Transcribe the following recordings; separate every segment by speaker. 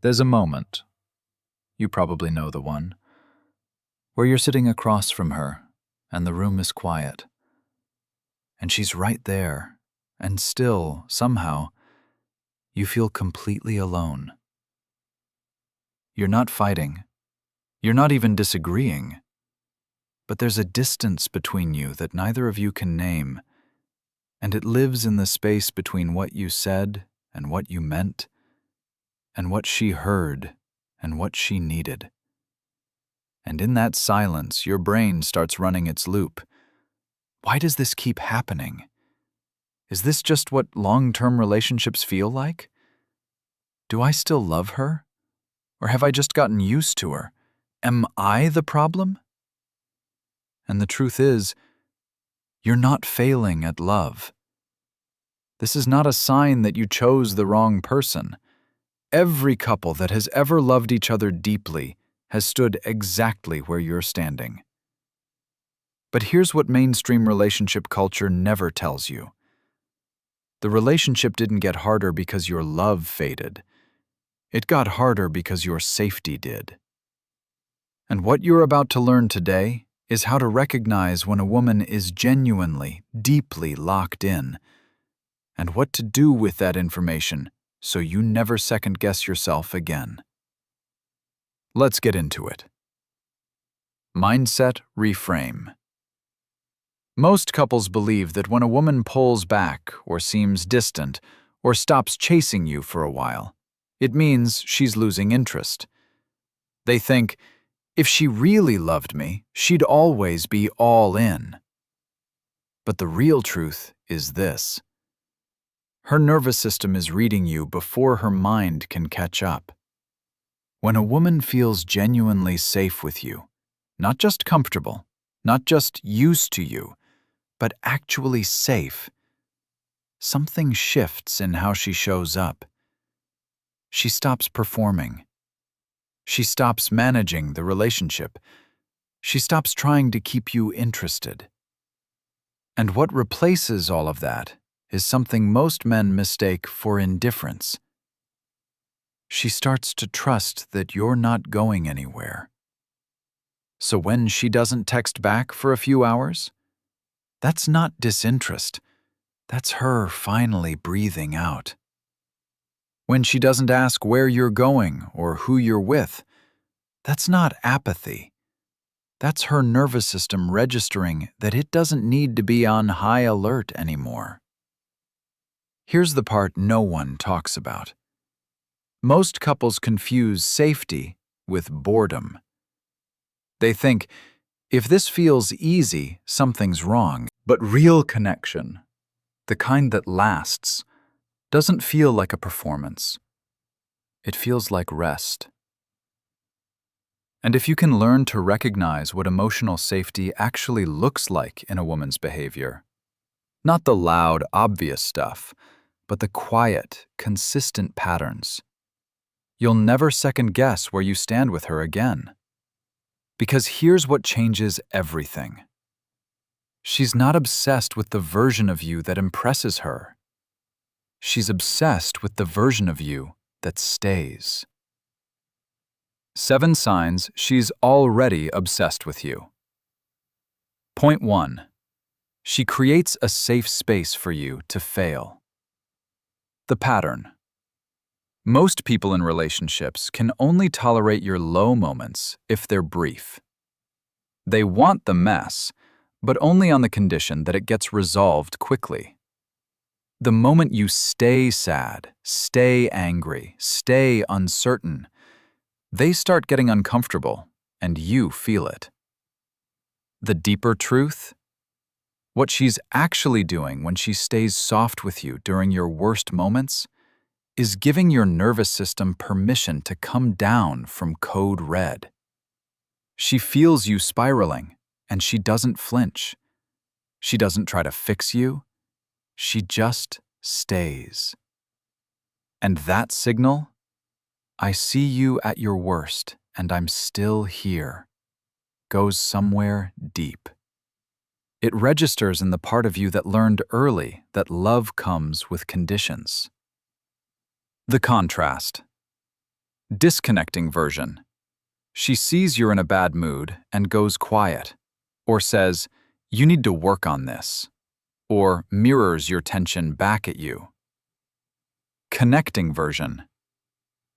Speaker 1: There's a moment, you probably know the one, where you're sitting across from her and the room is quiet. And she's right there, and still, somehow, you feel completely alone. You're not fighting. You're not even disagreeing. But there's a distance between you that neither of you can name, and it lives in the space between what you said and what you meant, and what she heard and what she needed. And in that silence, your brain starts running its loop. Why does this keep happening? Is this just what long-term relationships feel like? Do I still love her? Or have I just gotten used to her? Am I the problem? And the truth is, you're not failing at love. This is not a sign that you chose the wrong person. Every couple that has ever loved each other deeply has stood exactly where you're standing. But here's what mainstream relationship culture never tells you. The relationship didn't get harder because your love faded. It got harder because your safety did. And what you're about to learn today is how to recognize when a woman is genuinely, deeply locked in, and what to do with that information so you never second-guess yourself again. Let's get into it. Mindset reframe. Most couples believe that when a woman pulls back or seems distant or stops chasing you for a while, it means she's losing interest. They think, if she really loved me, she'd always be all in. But the real truth is this. Her nervous system is reading you before her mind can catch up. When a woman feels genuinely safe with you, not just comfortable, not just used to you, but actually safe, something shifts in how she shows up. She stops performing. She stops managing the relationship. She stops trying to keep you interested. And what replaces all of that is something most men mistake for indifference. She starts to trust that you're not going anywhere. So when she doesn't text back for a few hours, that's not disinterest. That's her finally breathing out. When she doesn't ask where you're going or who you're with, that's not apathy. That's her nervous system registering that it doesn't need to be on high alert anymore. Here's the part no one talks about. Most couples confuse safety with boredom. They think, if this feels easy, something's wrong. But real connection, the kind that lasts, doesn't feel like a performance. It feels like rest. And if you can learn to recognize what emotional safety actually looks like in a woman's behavior, not the loud, obvious stuff, but the quiet, consistent patterns, you'll never second-guess where you stand with her again. Because here's what changes everything. She's not obsessed with the version of you that impresses her. She's obsessed with the version of you that stays. 7 signs she's already obsessed with you. Point 1. She creates a safe space for you to fail. The pattern. Most people in relationships can only tolerate your low moments if they're brief. They want the mess, but only on the condition that it gets resolved quickly. The moment you stay sad, stay angry, stay uncertain, they start getting uncomfortable, and you feel it. The deeper truth? What she's actually doing when she stays soft with you during your worst moments is giving your nervous system permission to come down from code red. She feels you spiraling, and she doesn't flinch. She doesn't try to fix you. She just stays. And that signal, I see you at your worst, and I'm still here, goes somewhere deep. It registers in the part of you that learned early that love comes with conditions. The contrast. Disconnecting version. She sees you're in a bad mood and goes quiet, or says, "You need to work on this," or mirrors your tension back at you. Connecting version.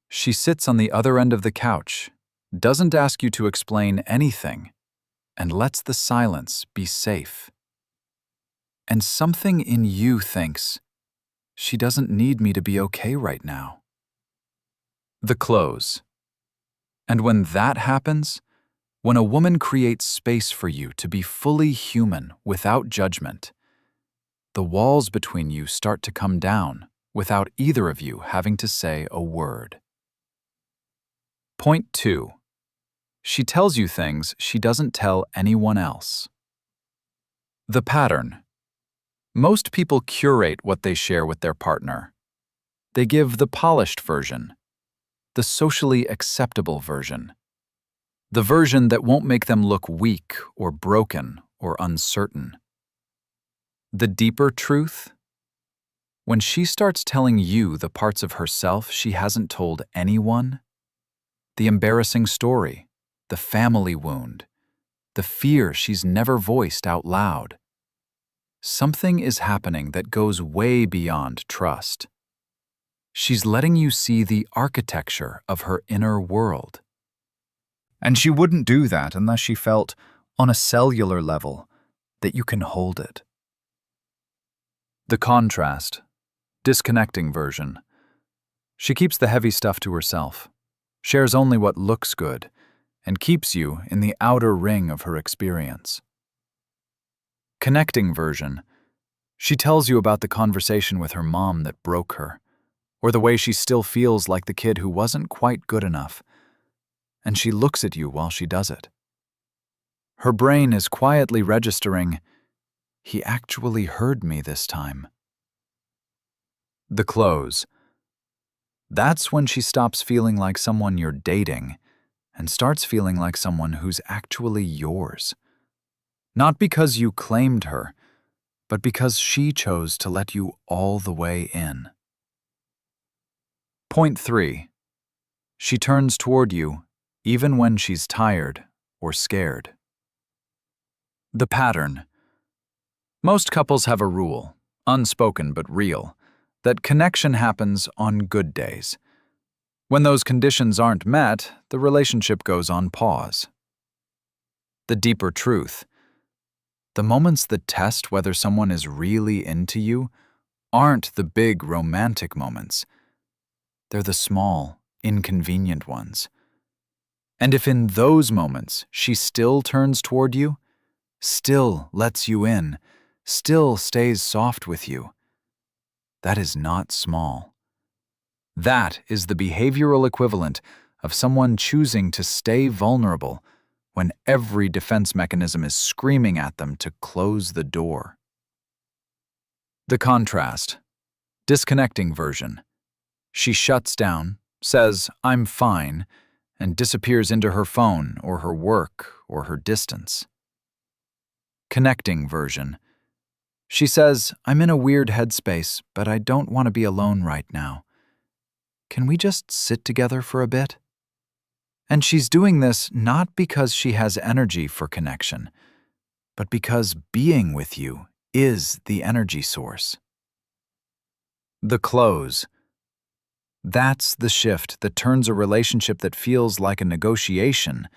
Speaker 1: She sits on the other end of the couch, doesn't ask you to explain anything, and lets the silence be safe. And something in you thinks, she doesn't need me to be okay right now. The close. And when that happens, when a woman creates space for you to be fully human without judgment, the walls between you start to come down without either of you having to say a word. Point 2. She tells you things she doesn't tell anyone else. The pattern. Most people curate what they share with their partner. They give the polished version, the socially acceptable version, the version that won't make them look weak or broken or uncertain. The deeper truth? When she starts telling you the parts of herself she hasn't told anyone, the embarrassing story, the family wound, the fear she's never voiced out loud, something is happening that goes way beyond trust. She's letting you see the architecture of her inner world. And she wouldn't do that unless she felt, on a cellular level, that you can hold it. The contrast. Disconnecting version. She keeps the heavy stuff to herself, shares only what looks good, and keeps you in the outer ring of her experience. Connecting version. She tells you about the conversation with her mom that broke her, or the way she still feels like the kid who wasn't quite good enough, and she looks at you while she does it. Her brain is quietly registering, "He actually heard me this time." The close. That's when she stops feeling like someone you're dating and starts feeling like someone who's actually yours. Not because you claimed her, but because she chose to let you all the way in. Point 3. She turns toward you even when she's tired or scared. The pattern. Most couples have a rule, unspoken but real, that connection happens on good days. When those conditions aren't met, the relationship goes on pause. The deeper truth. The moments that test whether someone is really into you aren't the big romantic moments. They're the small, inconvenient ones. And if in those moments she still turns toward you, still lets you in, still stays soft with you, that is not small. That is the behavioral equivalent of someone choosing to stay vulnerable when every defense mechanism is screaming at them to close the door. The contrast. Disconnecting version. She shuts down, says, "I'm fine," and disappears into her phone or her work or her distance. Connecting version. She says, "I'm in a weird headspace, but I don't want to be alone right now. Can we just sit together for a bit?" And she's doing this not because she has energy for connection, but because being with you is the energy source. The close. That's the shift that turns a relationship that feels like a negotiation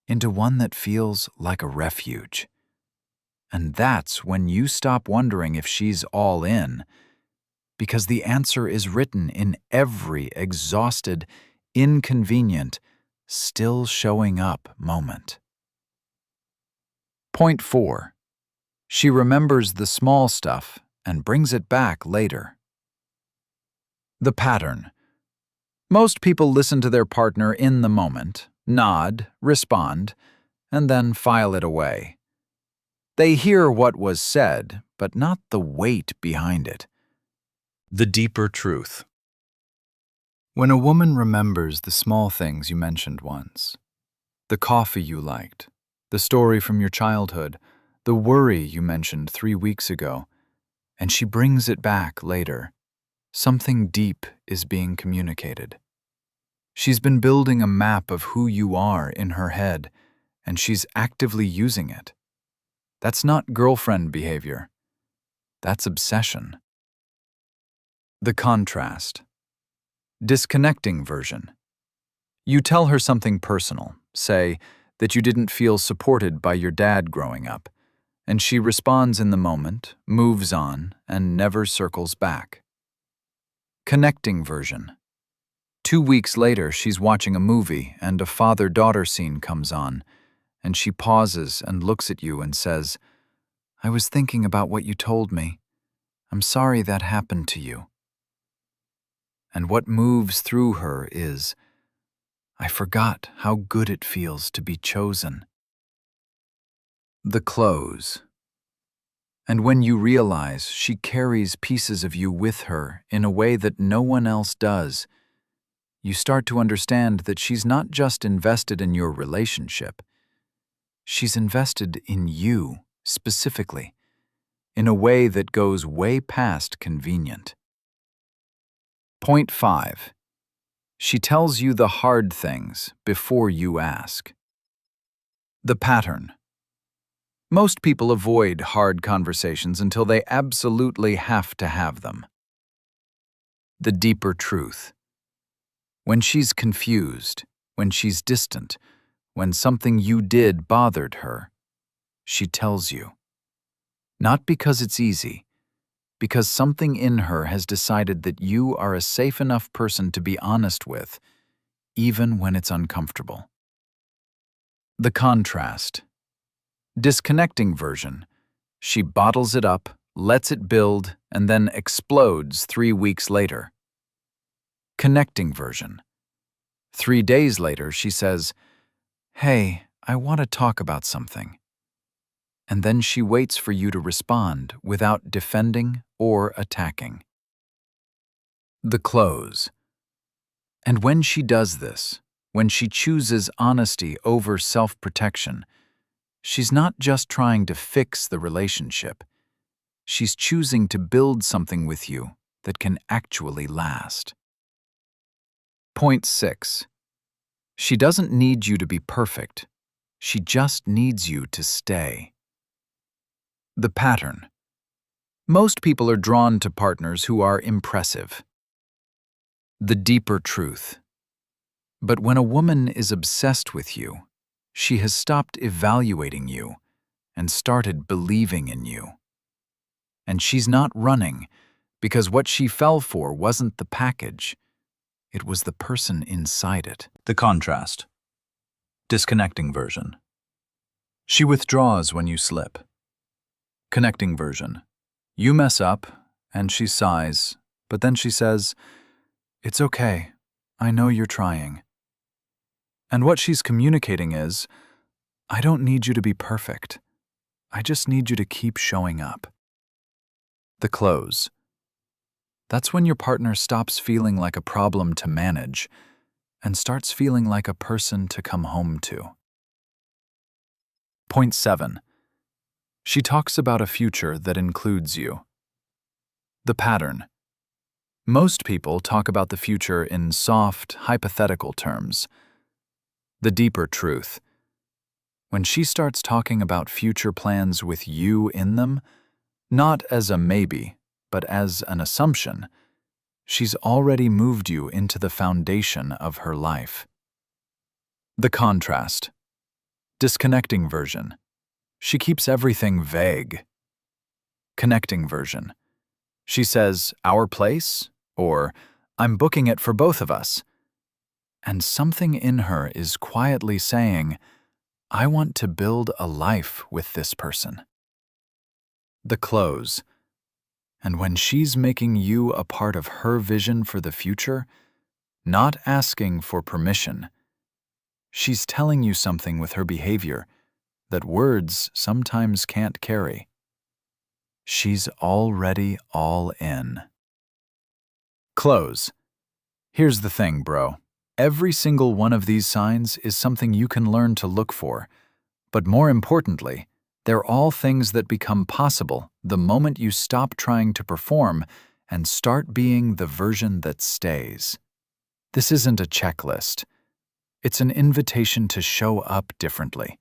Speaker 1: into one that feels like a refuge. And that's when you stop wondering if she's all in, because the answer is written in every exhausted, inconvenient, still showing up moment. Point 4. She remembers the small stuff and brings it back later. The pattern. Most people listen to their partner in the moment, nod, respond, and then file it away. They hear what was said, but not the weight behind it. The deeper truth. When a woman remembers the small things you mentioned once, the coffee you liked, the story from your childhood, the worry you mentioned 3 weeks ago, and she brings it back later, something deep is being communicated. She's been building a map of who you are in her head, and she's actively using it. That's not girlfriend behavior. That's obsession. The contrast. Disconnecting version. You tell her something personal, say that you didn't feel supported by your dad growing up, and she responds in the moment, moves on, and never circles back. Connecting version. 2 weeks later, she's watching a movie and a father-daughter scene comes on, and she pauses and looks at you and says, "I was thinking about what you told me. I'm sorry that happened to you." And what moves through her is, "I forgot how good it feels to be chosen." The close. And when you realize she carries pieces of you with her in a way that no one else does, you start to understand that she's not just invested in your relationship. She's invested in you, specifically, in a way that goes way past convenient. Point 5. She tells you the hard things before you ask. The pattern. Most people avoid hard conversations until they absolutely have to have them. The deeper truth. When she's confused, when she's distant, when something you did bothered her, she tells you. Not because it's easy, because something in her has decided that you are a safe enough person to be honest with, even when it's uncomfortable. The contrast. Disconnecting version. She bottles it up, lets it build, and then explodes 3 weeks later. Connecting version. 3 days later, she says, "Hey, I want to talk about something." And then she waits for you to respond without defending or attacking. The close. And when she does this, when she chooses honesty over self-protection, she's not just trying to fix the relationship. She's choosing to build something with you that can actually last. Point 6. She doesn't need you to be perfect. She just needs you to stay. The pattern. Most people are drawn to partners who are impressive. The deeper truth. But when a woman is obsessed with you, she has stopped evaluating you and started believing in you. And she's not running, because what she fell for wasn't the package. It was the person inside it. The contrast. Disconnecting version. She withdraws when you slip. Connecting version. You mess up, and she sighs, but then she says, "It's okay. I know you're trying." And what she's communicating is, "I don't need you to be perfect. I just need you to keep showing up." The close. That's when your partner stops feeling like a problem to manage and starts feeling like a person to come home to. Point 7. She talks about a future that includes you. The pattern. Most people talk about the future in soft, hypothetical terms. The deeper truth. When she starts talking about future plans with you in them, not as a maybe, but as an assumption, she's already moved you into the foundation of her life. The contrast. Disconnecting version. She keeps everything vague. Connecting version. She says, "Our place," or "I'm booking it for both of us." And something in her is quietly saying, "I want to build a life with this person." The close. And when she's making you a part of her vision for the future, not asking for permission, she's telling you something with her behavior that words sometimes can't carry. She's already all in. Close. Here's the thing, bro. Every single one of these signs is something you can learn to look for, but more importantly, they're all things that become possible the moment you stop trying to perform and start being the version that stays. This isn't a checklist. It's an invitation to show up differently.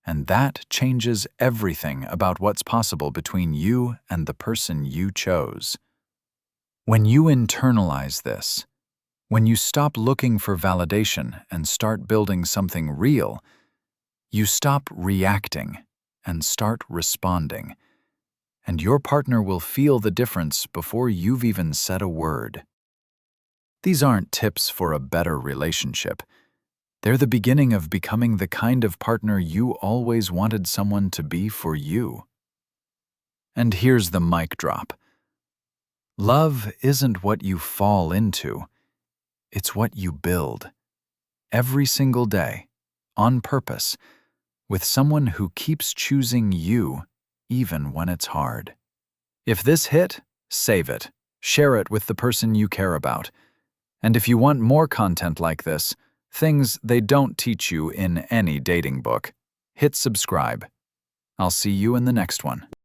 Speaker 1: And that changes everything about what's possible between you and the person you chose. When you internalize this, when you stop looking for validation and start building something real, you stop reacting and start responding. And your partner will feel the difference before you've even said a word. These aren't tips for a better relationship. They're the beginning of becoming the kind of partner you always wanted someone to be for you. And here's the mic drop. Love isn't what you fall into. It's what you build. Every single day, on purpose, with someone who keeps choosing you even when it's hard. If this hit, save it. Share it with the person you care about. And if you want more content like this, things they don't teach you in any dating book, hit subscribe. I'll see you in the next one.